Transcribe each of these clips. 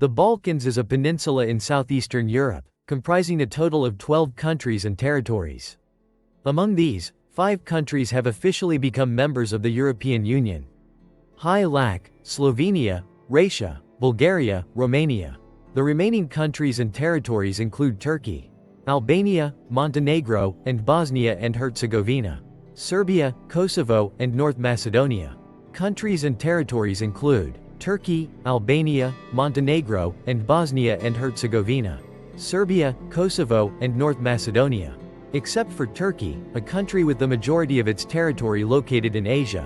The Balkans is a peninsula in southeastern Europe, comprising a total of 12 countries and territories. Among these, 5 countries have officially become members of the European Union: Slovenia, Croatia, Bulgaria, Romania. The remaining countries and territories include Turkey, Albania, Montenegro, and Bosnia and Herzegovina, Serbia, Kosovo, and North Macedonia. Countries and territories include Turkey, Albania, Montenegro, and Bosnia and Herzegovina, Serbia, Kosovo, and North Macedonia. Except for Turkey, a country with the majority of its territory located in Asia.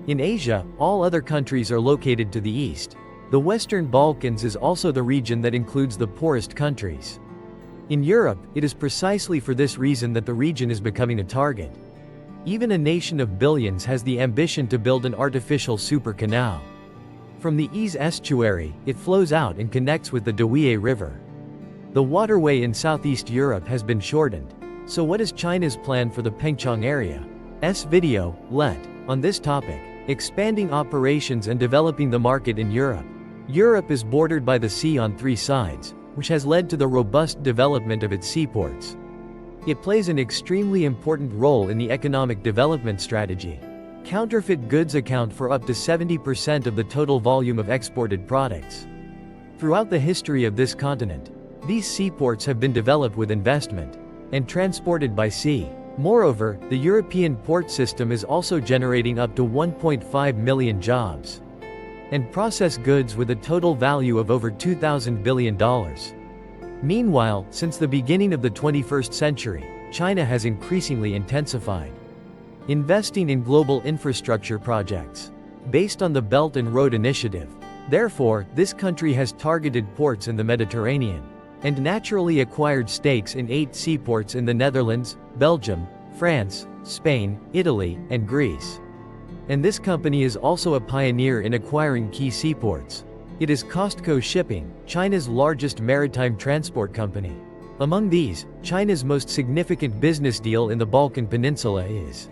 In Asia, all other countries are located to the east. The Western Balkans is also the region that includes the poorest countries. In Europe, it is precisely for this reason that the region is becoming a target. Even a nation of billions has the ambition to build an artificial super canal. From the Ease estuary, it flows out and connects with the Douai River. The waterway in Southeast Europe has been shortened. So what is China's plan for the Pengchong area? Video, on this topic, expanding operations and developing the market in Europe. Europe is bordered by the sea on 3 sides, which has led to the robust development of its seaports. It plays an extremely important role in the economic development strategy. Counterfeit goods account for up to 70% of the total volume of exported products. Throughout the history of this continent, these seaports have been developed with investment and transported by sea. Moreover, the European port system is also generating up to 1.5 million jobs and processed goods with a total value of over $2,000 billion. Meanwhile, since the beginning of the 21st century, China has increasingly intensified investing in global infrastructure projects based on the Belt and Road Initiative. Therefore, this country has targeted ports in the Mediterranean and naturally acquired stakes in 8 seaports in the Netherlands, Belgium, France, Spain, Italy, and Greece. And this company is also a pioneer in acquiring key seaports. It is COSTCO Shipping, China's largest maritime transport company. Among these, China's most significant business deal in the Balkan Peninsula is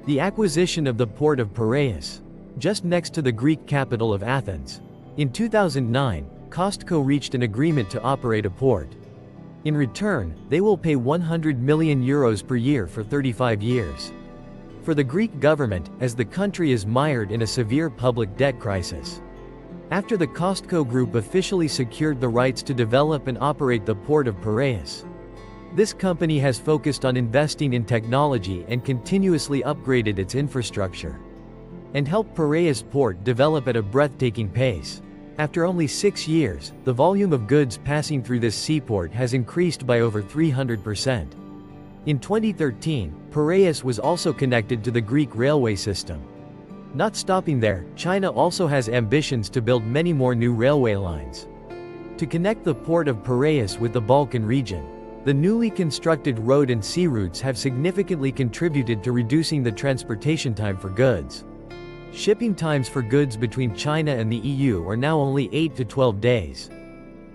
the acquisition of the port of Piraeus, just next to the Greek capital of Athens. In 2009, COSTCO reached an agreement to operate a port. In return, they will pay €100 million per year for 35 years. For the Greek government, as the country is mired in a severe public debt crisis. After the COSTCO Group officially secured the rights to develop and operate the port of Piraeus, this company has focused on investing in technology and continuously upgraded its infrastructure, and helped Piraeus port develop at a breathtaking pace. After only 6 years, the volume of goods passing through this seaport has increased by over 300%. In 2013, Piraeus was also connected to the Greek railway system. Not stopping there, China also has ambitions to build many more new railway lines to connect the port of Piraeus with the Balkan region. The newly constructed road and sea routes have significantly contributed to reducing the transportation time for goods. Shipping times for goods between China and the EU are now only 8 to 12 days.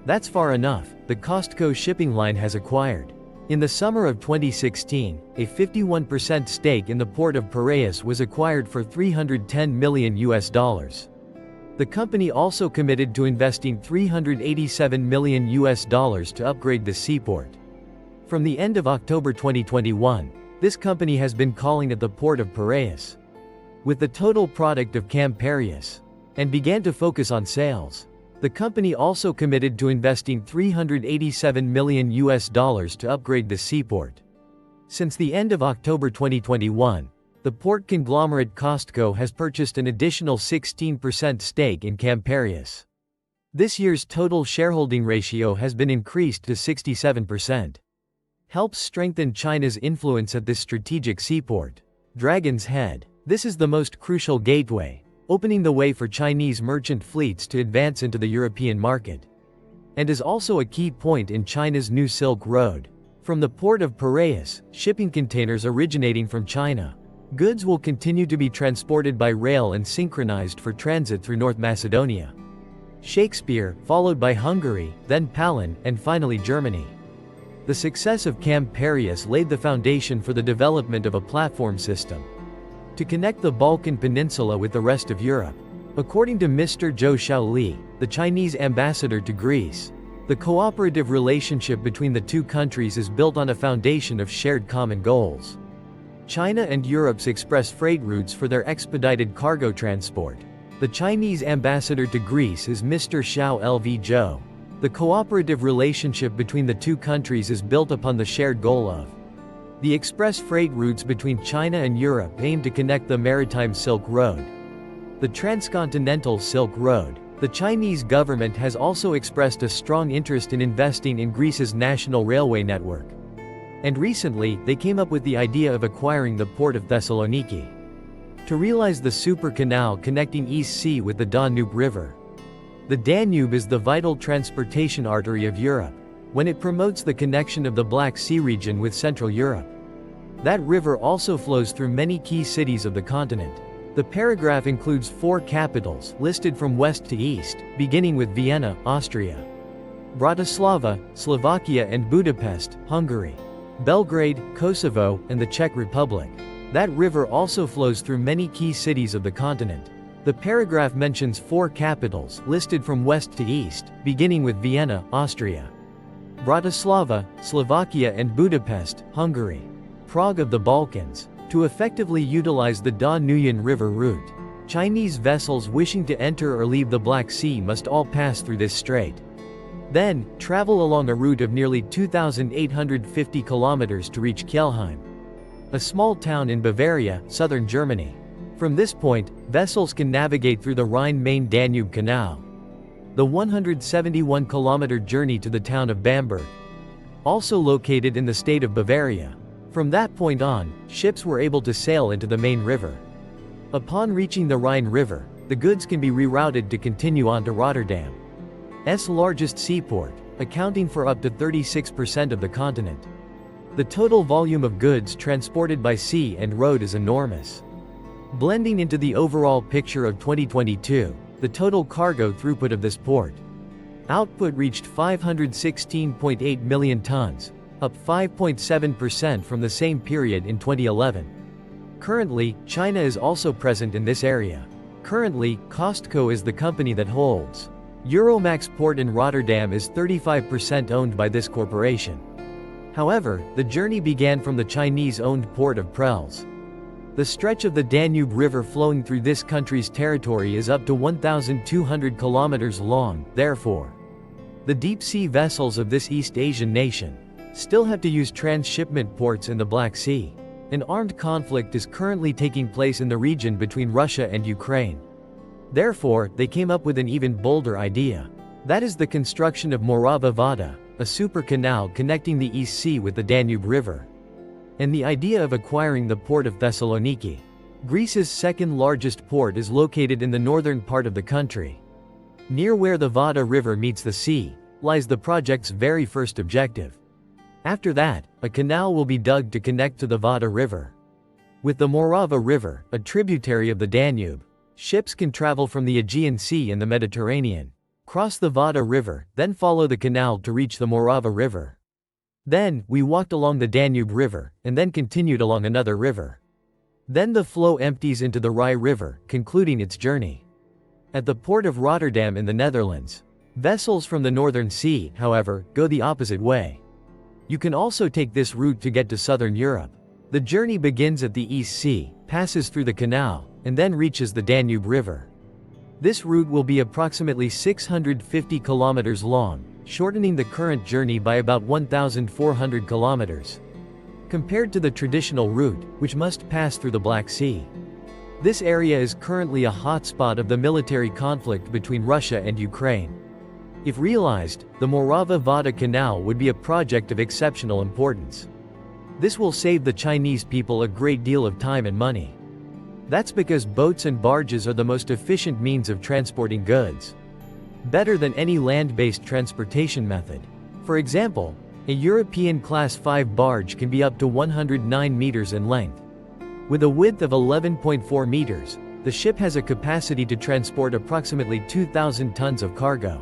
That's far enough, the COSTCO shipping line has acquired. In the summer of 2016, a 51% stake in the port of Piraeus was acquired for $310 million. The company also committed to investing $387 million to upgrade the seaport. From the end of October 2021, this company has been calling at the port of Piraeus with the total product of Camp Piraeus, and began to focus on sales. The company also committed to investing $387 million to upgrade the seaport. Since the end of October 2021, the port conglomerate COSTCO has purchased an additional 16% stake in Camp Piraeus. This year's total shareholding ratio has been increased to 67%. Helps strengthen China's influence at this strategic seaport. Dragon's Head. This is the most crucial gateway, opening the way for Chinese merchant fleets to advance into the European market, and is also a key point in China's new Silk Road. From the port of Piraeus, shipping containers originating from China, goods will continue to be transported by rail and synchronized for transit through North Macedonia, Shakespeare, followed by Hungary, then Tallinn, and finally Germany. The success of Camp Piraeus laid the foundation for the development of a platform system to connect the Balkan Peninsula with the rest of Europe. According to Mr. Zhou Xiaoli, the Chinese ambassador to Greece. The cooperative relationship between the two countries is built on a foundation of shared common goals. China and Europe's express freight routes for their expedited cargo transport. The Chinese ambassador to Greece is Mr. Xiao Lv Zhou. The cooperative relationship between the two countries is built upon the shared goal of the express freight routes between China and Europe aim to connect the maritime Silk Road. The transcontinental Silk Road. The Chinese government has also expressed a strong interest in investing in Greece's national railway network. And recently, they came up with the idea of acquiring the port of Thessaloniki to realize the super canal connecting East Sea with the Danube River. The Danube is the vital transportation artery of Europe, when it promotes the connection of the Black Sea region with Central Europe. That river also flows through many key cities of the continent. The paragraph includes 4 capitals, listed from west to east, beginning with Vienna, Austria, Bratislava, Slovakia and Budapest, Hungary, Belgrade, Kosovo, and the Czech Republic. That river also flows through many key cities of the continent. The paragraph mentions 4 capitals, listed from west to east, beginning with Vienna, Austria, Bratislava, Slovakia and Budapest, Hungary, Prague of the Balkans. To effectively utilize the Danube River route, Chinese vessels wishing to enter or leave the Black Sea must all pass through this strait. Then, travel along a route of nearly 2,850 kilometers to reach Kelheim, a small town in Bavaria, southern Germany. From this point, vessels can navigate through the Rhine-Main-Danube Canal. The 171-kilometer journey to the town of Bamberg, also located in the state of Bavaria. From that point on, ships were able to sail into the main river. Upon reaching the Rhine River, the goods can be rerouted to continue on to Rotterdam's largest seaport, accounting for up to 36% of the continent. The total volume of goods transported by sea and road is enormous. Blending into the overall picture of 2022, the total cargo throughput of this port output reached 516.8 million tons, up 5.7% from the same period in 2011. Currently, China is also present in this area. Currently, Costco is the company that holds Euromax Port in Rotterdam is 35% owned by this corporation. However, the journey began from the Chinese-owned port of Prels. The stretch of the Danube River flowing through this country's territory is up to 1,200 kilometers long, therefore, the deep-sea vessels of this East Asian nation still have to use transshipment ports in the Black Sea. An armed conflict is currently taking place in the region between Russia and Ukraine. Therefore, they came up with an even bolder idea. That is the construction of Morava Voda, a super canal connecting the East Sea with the Danube River. And the idea of acquiring the port of Thessaloniki. Greece's second largest port is located in the northern part of the country. Near where the Voda River meets the sea, lies the project's very first objective. After that, a canal will be dug to connect to the Voda River. With the Morava River, a tributary of the Danube, ships can travel from the Aegean Sea and the Mediterranean, cross the Voda River, then follow the canal to reach the Morava River. Then, we walked along the Danube River, and then continued along another river. Then the flow empties into the Rhine River, concluding its journey at the port of Rotterdam in the Netherlands. Vessels from the Northern Sea, however, go the opposite way. You can also take this route to get to southern Europe. The journey begins at the East Sea, passes through the canal, and then reaches the Danube River. This route will be approximately 650 kilometers long, shortening the current journey by about 1,400 kilometers, compared to the traditional route, which must pass through the Black Sea. This area is currently a hotspot of the military conflict between Russia and Ukraine. If realized, the Morava Voda Canal would be a project of exceptional importance. This will save the Chinese people a great deal of time and money. That's because boats and barges are the most efficient means of transporting goods, better than any land-based transportation method. For example, a European Class 5 barge can be up to 109 meters in length. With a width of 11.4 meters, the ship has a capacity to transport approximately 2,000 tons of cargo.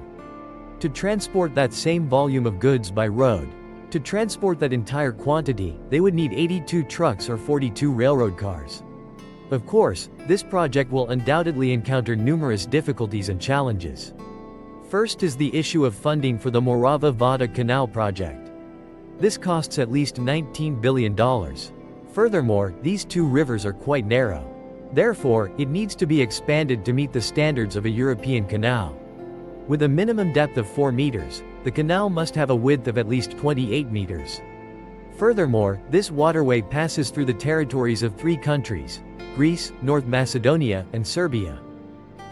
To transport that same volume of goods by road, to transport that entire quantity, they would need 82 trucks or 42 railroad cars. Of course, this project will undoubtedly encounter numerous difficulties and challenges. First is the issue of funding for the Morava-Vardar Canal project. This costs at least $19 billion. Furthermore, these two rivers are quite narrow. Therefore, it needs to be expanded to meet the standards of a European canal. With a minimum depth of 4 meters, the canal must have a width of at least 28 meters. Furthermore, this waterway passes through the territories of 3 countries: Greece, North Macedonia, and Serbia.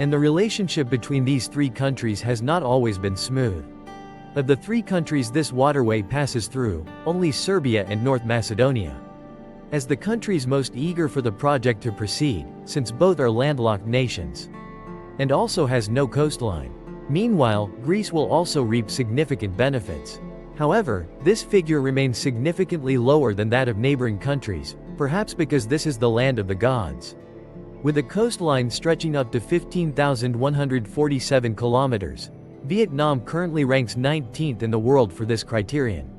And the relationship between these 3 countries has not always been smooth. Of the 3 countries this waterway passes through, only Serbia and North Macedonia, as the countries most eager for the project to proceed, since both are landlocked nations, and also has no coastline. Meanwhile, Greece will also reap significant benefits. However, this figure remains significantly lower than that of neighboring countries, perhaps because this is the land of the gods. With a coastline stretching up to 15,147 kilometers, Vietnam currently ranks 19th in the world for this criterion.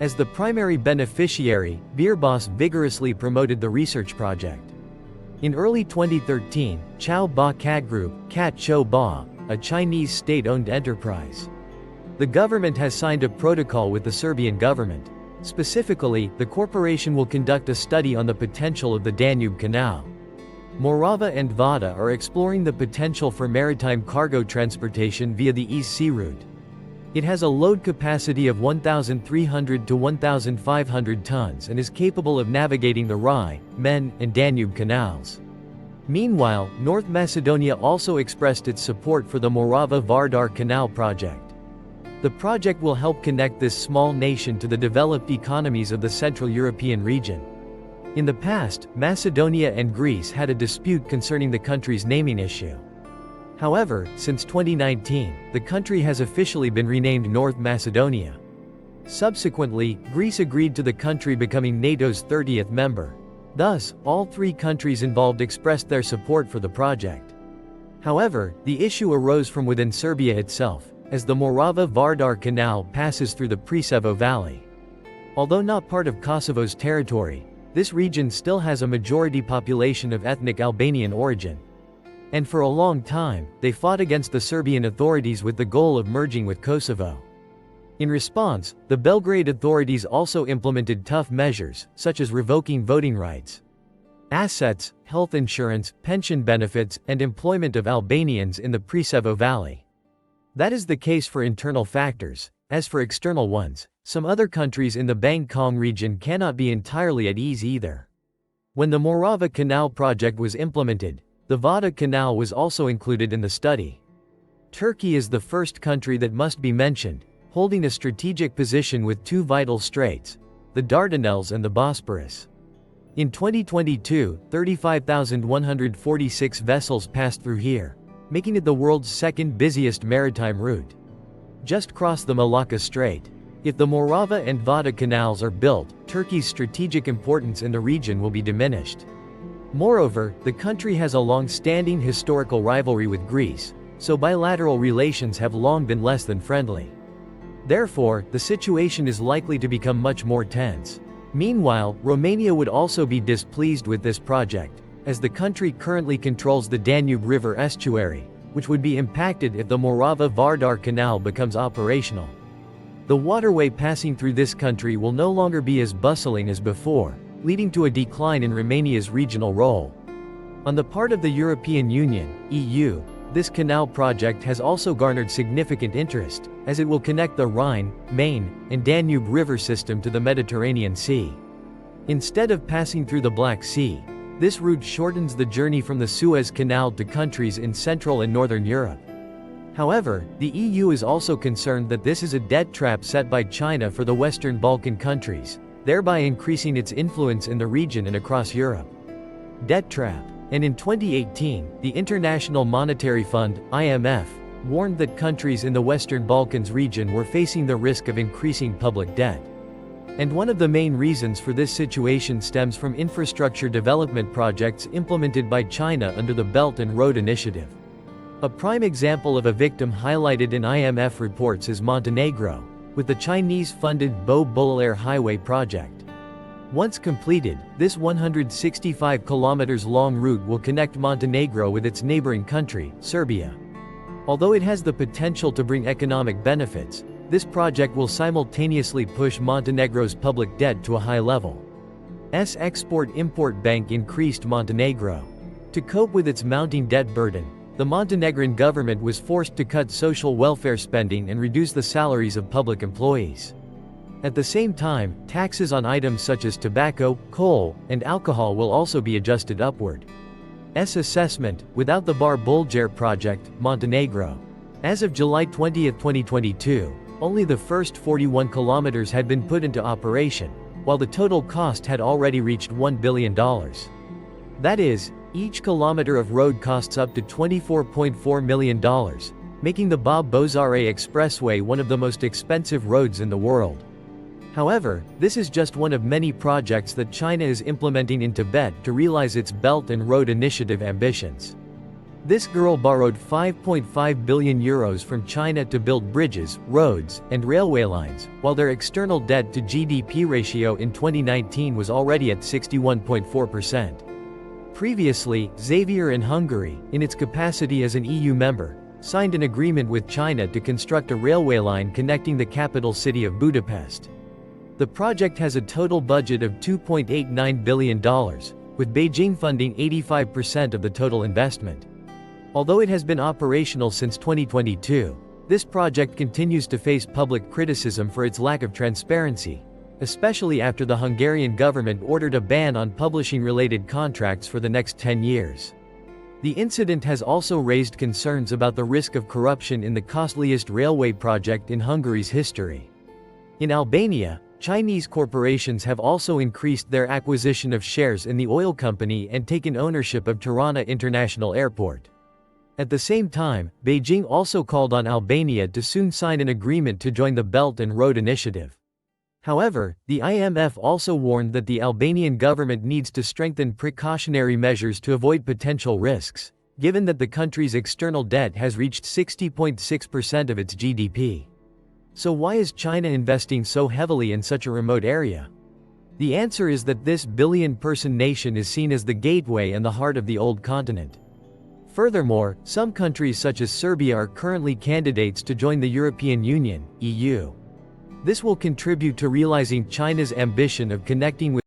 As the primary beneficiary, BRI vigorously promoted the research project. In early 2013, Chao Ba Cat Group, Cat Chou Ba, a Chinese state-owned enterprise. The government has signed a protocol with the Serbian government. Specifically, the corporation will conduct a study on the potential of the Danube Canal. Morava and Vardar are exploring the potential for maritime cargo transportation via the East Sea route. It has a load capacity of 1,300 to 1,500 tons and is capable of navigating the Rhine, Men, and Danube canals. Meanwhile, North Macedonia also expressed its support for the Morava-Vardar Canal project. The project will help connect this small nation to the developed economies of the Central European region. In the past, Macedonia and Greece had a dispute concerning the country's naming issue. However, since 2019, the country has officially been renamed North Macedonia. Subsequently, Greece agreed to the country becoming NATO's 30th member. Thus, all 3 countries involved expressed their support for the project. However, the issue arose from within Serbia itself, as the Morava-Vardar Canal passes through the Preševo Valley. Although not part of Kosovo's territory, this region still has a majority population of ethnic Albanian origin. And for a long time, they fought against the Serbian authorities with the goal of merging with Kosovo. In response, the Belgrade authorities also implemented tough measures, such as revoking voting rights, assets, health insurance, pension benefits, and employment of Albanians in the Preševo Valley. That is the case for internal factors. As for external ones, some other countries in the Bangkok region cannot be entirely at ease either. When the Morava Canal project was implemented, the Vardar Canal was also included in the study. Turkey is the first country that must be mentioned, holding a strategic position with 2 vital straits, the Dardanelles and the Bosporus. In 2022, 35,146 vessels passed through here, making it the world's 2nd busiest maritime route. Just cross the Malacca Strait. If the Morava and Vardar canals are built, Turkey's strategic importance in the region will be diminished. Moreover, the country has a long-standing historical rivalry with Greece, so bilateral relations have long been less than friendly. Therefore, the situation is likely to become much more tense. Meanwhile, Romania would also be displeased with this project, as the country currently controls the Danube River estuary, which would be impacted if the Morava-Vardar Canal becomes operational. The waterway passing through this country will no longer be as bustling as before, leading to a decline in Romania's regional role. On the part of the European Union, EU, this canal project has also garnered significant interest, as it will connect the Rhine, Main, and Danube river system to the Mediterranean Sea. Instead of passing through the Black Sea, this route shortens the journey from the Suez Canal to countries in Central and Northern Europe. However, the EU is also concerned that this is a debt trap set by China for the Western Balkan countries, thereby increasing its influence in the region and across Europe. Debt trap. And in 2018, the International Monetary Fund, IMF, warned that countries in the Western Balkans region were facing the risk of increasing public debt. And one of the main reasons for this situation stems from infrastructure development projects implemented by China under the Belt and Road Initiative. A prime example of a victim highlighted in IMF reports is Montenegro, with the Chinese-funded Bo-Bolare Highway project. Once completed, this 165 kilometers long route will connect Montenegro with its neighboring country, Serbia. Although it has the potential to bring economic benefits, this project will simultaneously push Montenegro's public debt to a high level. Export-Import Bank increased Montenegro. To cope with its mounting debt burden, the Montenegrin government was forced to cut social welfare spending and reduce the salaries of public employees. At the same time, taxes on items such as tobacco, coal, and alcohol will also be adjusted upward. Assessment, without the Bar-Bolger project, Montenegro. As of July 20, 2022, only the first 41 kilometers had been put into operation, while the total cost had already reached $1 billion. That is, each kilometer of road costs up to $24.4 million, making the Bob-Bozare Expressway one of the most expensive roads in the world. However, this is just one of many projects that China is implementing in Tibet to realize its Belt and Road Initiative ambitions. This girl borrowed €5.5 billion from China to build bridges, roads, and railway lines, while their external debt to GDP ratio in 2019 was already at 61.4%. Previously, Xavier in Hungary, in its capacity as an EU member, signed an agreement with China to construct a railway line connecting the capital city of Budapest. The project has a total budget of $2.89 billion, with Beijing funding 85% of the total investment. Although it has been operational since 2022, this project continues to face public criticism for its lack of transparency, especially after the Hungarian government ordered a ban on publishing related contracts for the next 10 years. The incident has also raised concerns about the risk of corruption in the costliest railway project in Hungary's history. In Albania, Chinese corporations have also increased their acquisition of shares in the oil company and taken ownership of Tirana International Airport. At the same time, Beijing also called on Albania to soon sign an agreement to join the Belt and Road Initiative. However, the IMF also warned that the Albanian government needs to strengthen precautionary measures to avoid potential risks, given that the country's external debt has reached 60.6% of its GDP. So why is China investing so heavily in such a remote area? The answer is that this billion-person nation is seen as the gateway and the heart of the old continent. Furthermore, some countries such as Serbia are currently candidates to join the European Union, EU. This will contribute to realizing China's ambition of connecting with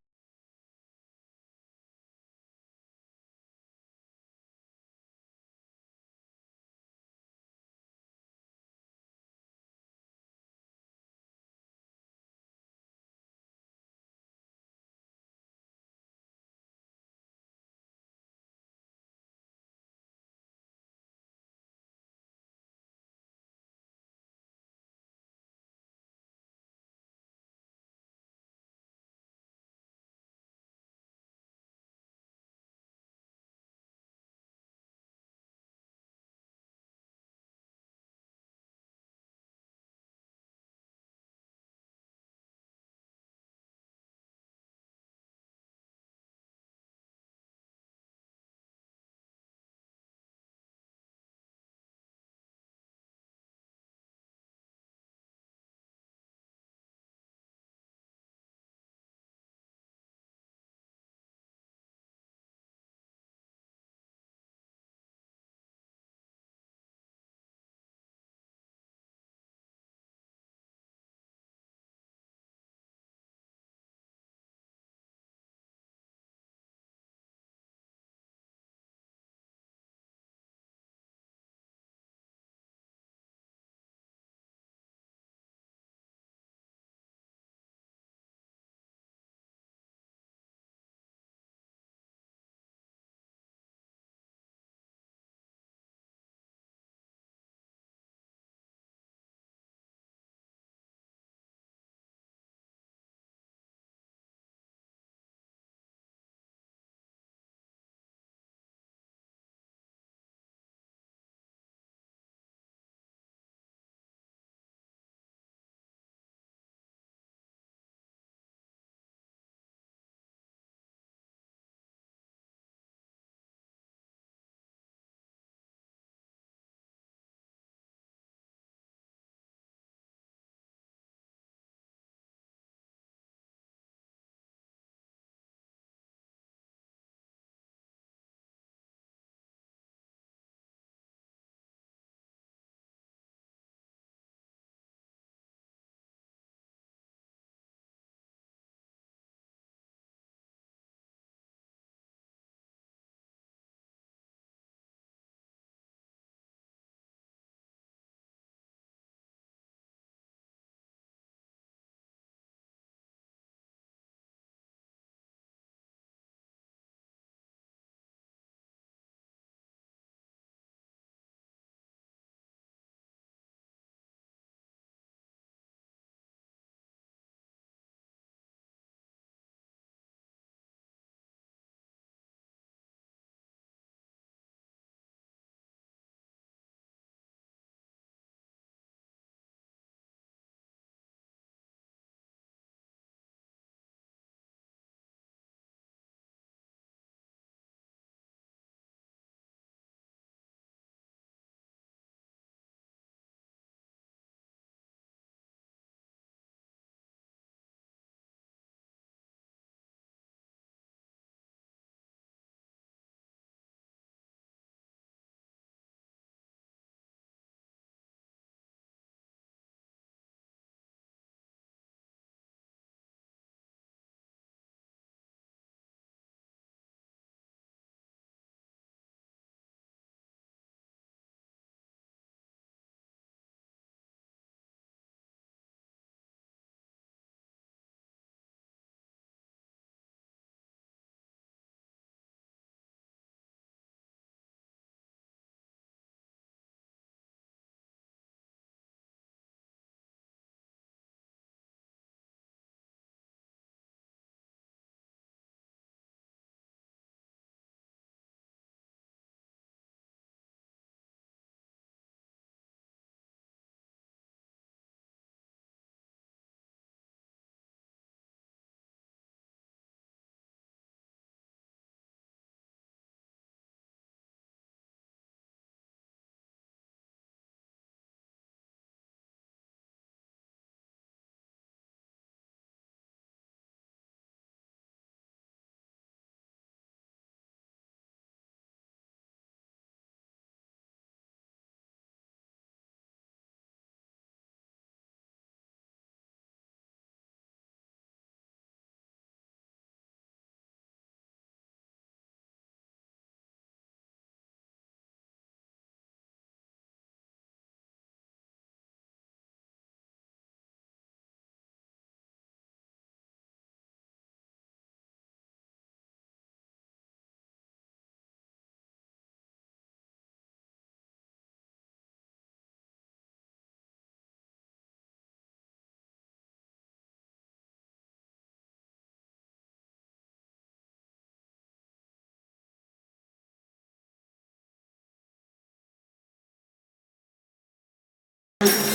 Turkey.